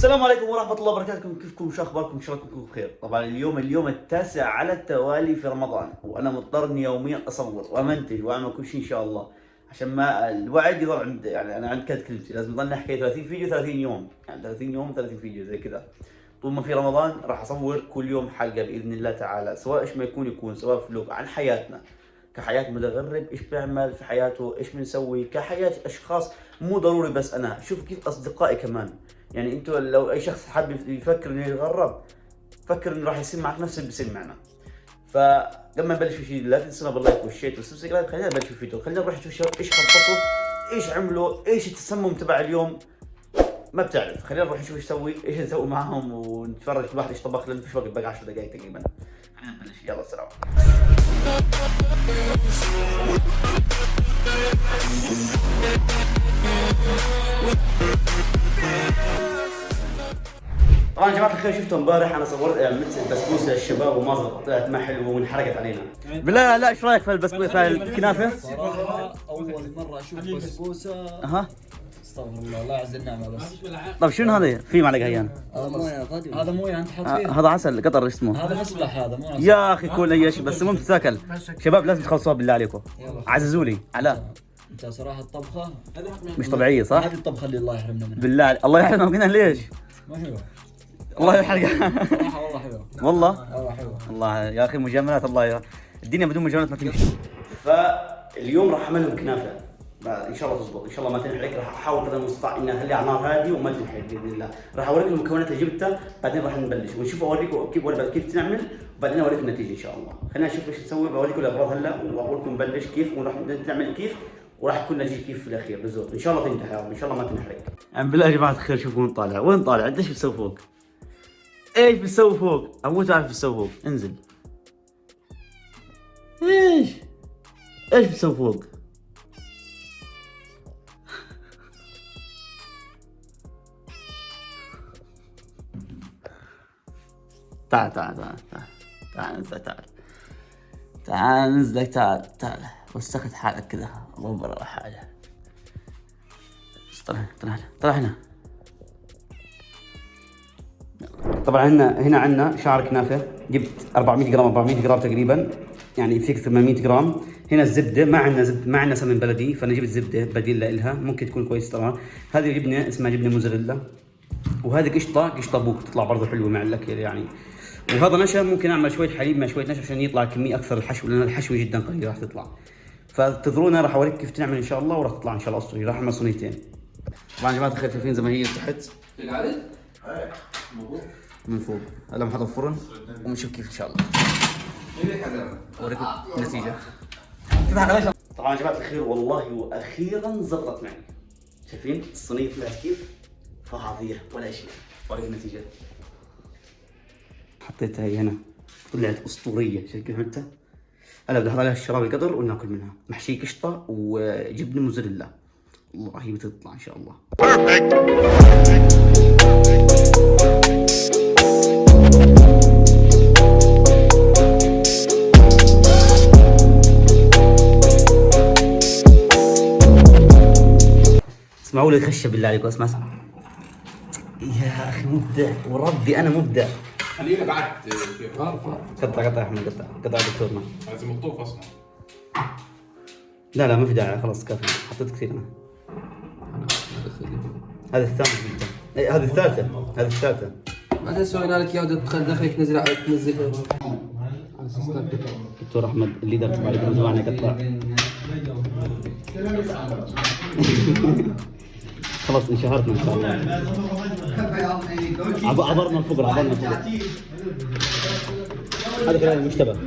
السلام عليكم ورحمة الله وبركاته، كيفكم؟ شو أخباركم؟ إن شاء الله تكونوا بخير. طبعا اليوم التاسع على التوالي في رمضان، وأنا مضطر إني يوميا أصور وأمنتج وأعمل كل شيء إن شاء الله، عشان ما الوعد يضل عند، يعني أنا عند كلمتي، لازم أضل أحكي 30 فيديو 30 يوم، يعني 30 يوم 30 فيديو زي كذا. طول ما في رمضان راح أصور كل يوم حلقة بإذن الله تعالى، سواء إيش ما يكون سواء فلوق عن حياتنا كحياة متغرب، ايش بيعمل في حياته، ايش بنسوي كحياة اشخاص، مو ضروري بس انا، شوف كيف اصدقائي كمان. يعني انتوا لو اي شخص حاب يفكر انه يتغرب، فكر انه راح يصير معك نفس اللي بيصير معنا. فقبل ما نبلش شيء لا تنسونا باللايك والشير والسبسكرايب. خلينا نبلش الفيديو، خلينا نروح نشوف ايش خبصوا، ايش عملوا، ايش التسمم تبع اليوم. ما بتعرف، خلينا نروح نشوف ايش نسوي، ايش نسوي معاهم، ونتفرج كل واحد ايش طبخ، لانه فيش وقت بقى 10 دقائق تقريبا. خلينا نبلش، يلا سلام. طبعا يا جماعه الخير، شفتوا امبارح انا صورت مثل بسبوسه للشباب وما زبطت، طلعت ما حلوه وانحرقت علينا. بالله لا، ايش رايك في البسبوسه في الكنافه؟ صراحه اول مره اشوف بسبوسه. استغفر الله، الله يعز النعمه بس. طيب شنو هذا؟ في معلقه هيان. هذا مويه غادي، هذا مويه انت حاط فيه. هذا عسل قطر اسمه. هذا مسبح، هذا مو عسل. يا اخي كل اي شيء بس المهم تتاكل. شباب لازم تخلصوها بالله عليكم، عززوا لي علاء. انت صراحه الطبخه مش طبيعيه صح؟ هذه الطبخه اللي الله يحرمنا منها. بالله الله يحرمنا منها. ليش؟ ما حلوه الله يحرقها. صراحه والله حلوه. والله حلوه. الله يا اخي مجاملات، الله يا الدنيا بدون مجاملات ما تمشي. فاليوم راح اعمل لهم كنافه ان شاء الله تزبط، ان شاء الله ما تنحرق. راح احاول قدر المستطاع اني اخليها على نار هاديه وما تنحرق باذن الله. راح اوريكم المكونات اللي جبتها، بعدين راح نبلش ونشوف، اوريكم كيف تنعمل، وبعدين اوريكم النتيجه ان شاء الله. خلينا نشوف ايش نسوي، بوريكم الاغراض هلا واقول لكم نبلش كيف وراح نعمل كيف، وراح تكون النتيجه كيف في الاخير بالضبط. ان شاء الله تنجح يا رب، ان شاء الله ما تنحرق. يعني بالله يا جماعه الخير، شوفوا وين طالع، وين طالع، انت ايش بتسوي فوق؟ ايش بتسوي فوق؟ اموت اعرف بتسوي فوق، انزل. ايش بتسوي فوق؟ تعال نزلك، تعال وسخت حالك كذا، مو برا حاجة. طلع هنا. طبعا هنا عندنا شعر كنافة، جبت 400 جرام تقريبا، يعني فيك 800 جرام. هنا الزبدة، ما عندنا سمن بلدي، فانا جبت زبدة بديل لها، ممكن تكون كويس طبعا. هذه جبنة اسمها جبنة موزاريلا، وهذه قشطة بوك تطلع برضه حلوة مع الاكل يعني. وهذا نشا، ممكن اعمل شويه حليب مع شويه نشا عشان يطلع كميه اكثر الحشو، لان الحشو جدا قليل راح تطلع. فانتظرونا، راح اوريك كيف تعمل ان شاء الله، وراح تطلع ان شاء الله اسطوري. راح اعمل صينيتين. طبعا يا جماعه الخير، شايفين زي ما هي تحت من فوق. هلا بنحطها في الفرن ونشوف كيف ان شاء الله. اوريكم النتيجه. طبعا يا جماعه الخير، والله واخيرا زبطت معي. شايفين الصينيه طلعت كيف؟ فظيعه ولا شيء. اوريك النتيجه. حطيتها هي هنا، طلعت اسطوريه. شايف كيف عملتها؟ هلا بدي احط عليها الشراب القدر وناكل منها، محشي قشطه وجبنه موزاريلا. والله هي بتطلع ان شاء الله. اسمعوا لي الخشه بالله عليكم، اسمع. يا اخي مبدع، وربي انا مبدع. خلينا بعد قطع يا احمد، قطع دكتورنا. لازم الطوف اصلا. لا ما في داعي، خلاص كافي، حطيت كثير انا. هذا الثاني جدا، هذه الثالثة. بعدين سوينا لك اياه، تدخل داخلك تنزل. دكتور احمد الليدر تبع الجروب تبعنا قطع. خلاص انشهرتنا ان شاء الله. عبرنا الفقر. هذا كلام المشتبه.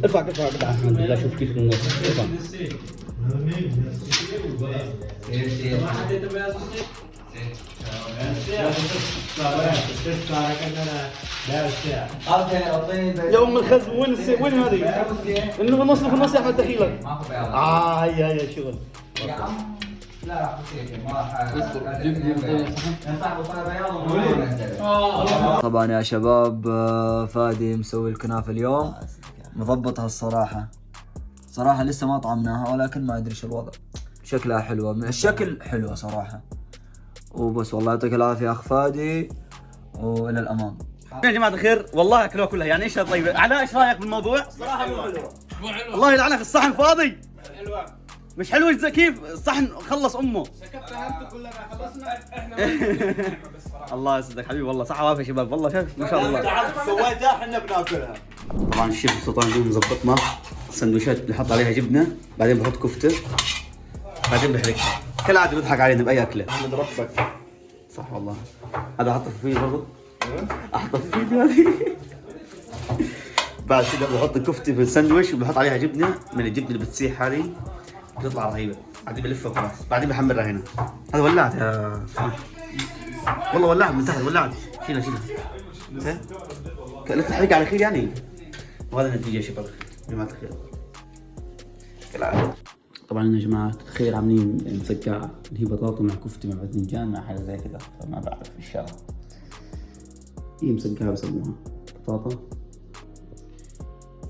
ارفع قطع احمد بالله، شوف كيف النص. ارفع. يا ام الخز، وين هذه؟ انه في النص يا احمد، دخيلك. هي شغل. لا طبعا يا شباب، فادي مسوي الكنافه اليوم، مضبطها الصراحه لسه ما طعمناها، ولكن ما ادري شو الوضع. شكلها حلوة، من الشكل حلوة صراحة. وبس والله يعطيك العافية اخ فادي، والى الامام. يا جماعة الخير والله اكلوها كلها، يعني ايش طيبة؟ علاء ايش رايك بالموضوع؟ صراحة مو حلوة. الله يلعنك الصحن فاضي. حلوة. مش حلو كيف؟ الصحن خلص امه. سكتنا انتم كلنا خلصنا احنا الله يسعدك حبيبي والله صحة وعافية شباب والله شوف ما شاء الله. سويتها احنا بناكلها. طبعا الشيف سلطان اليوم مظبطنا سندويشات بنحط عليها جبنة، بعدين بحط كفتة، بعدين بحرقها. كالعادة بيضحك علينا بأي أكلة. احمد ربك. صح والله. هذا أحطه في فيه برضه. أحطه في فيه هذه. بعد كده بحط الكفتة في الساندويش وبحط عليها جبنة من الجبنة اللي بتسيح هذه بتطلع رهيبة. بعدين بلفها وخلاص، بعدين بحمرها هنا. هذا ولعت يا سلام. والله ولعت من تحت ولعت. شيلها. إيه؟ لا تحرق على خير يعني. وهذا النتيجة يا شباب جماعة الخير. كالعادة. طبعا يا جماعة الخير عاملين مسقعة اللي هي بطاطا مع كفتة مع باذنجان مع حاجة زي كذا، فما بعرف ان شاء الله. هي مسقعة بسموها بطاطا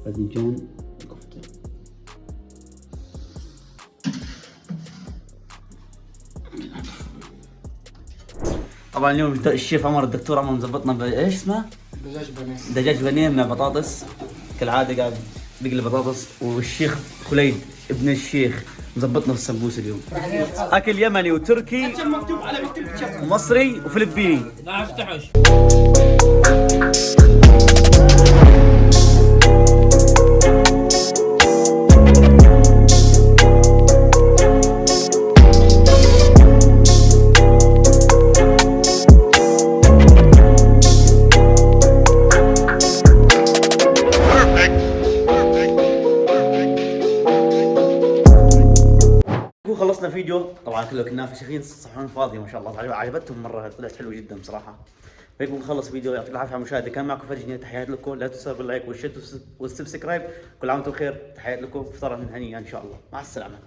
باذنجان كفتة. طبعا اليوم الشيف عمر الدكتور عمر مظبطنا بايش اسمه؟ دجاج بانيه مع بطاطس. كالعادة قاعد بيقلي بطاطس، والشيخ خليد ابن الشيخ مظبطنا في السمبوس اليوم. اكل يمني وتركي ومصري وفلبيني. لا افتحوش. خلصنا فيديو طبعا كله كنا فشخين صحون فاضيه ما شاء الله عجبتهم مره طلعت حلوه جدا بصراحه. هيك بنخلص فيديو يعطيكم العافيه على المشاهده. كان معكم فرج، تحيات لكم، لا تنسوا باللايك والشير والسبسكرايب. كل عام وانتم بخير، تحيات لكم، افطار هنيئه ان شاء الله، مع السلامه.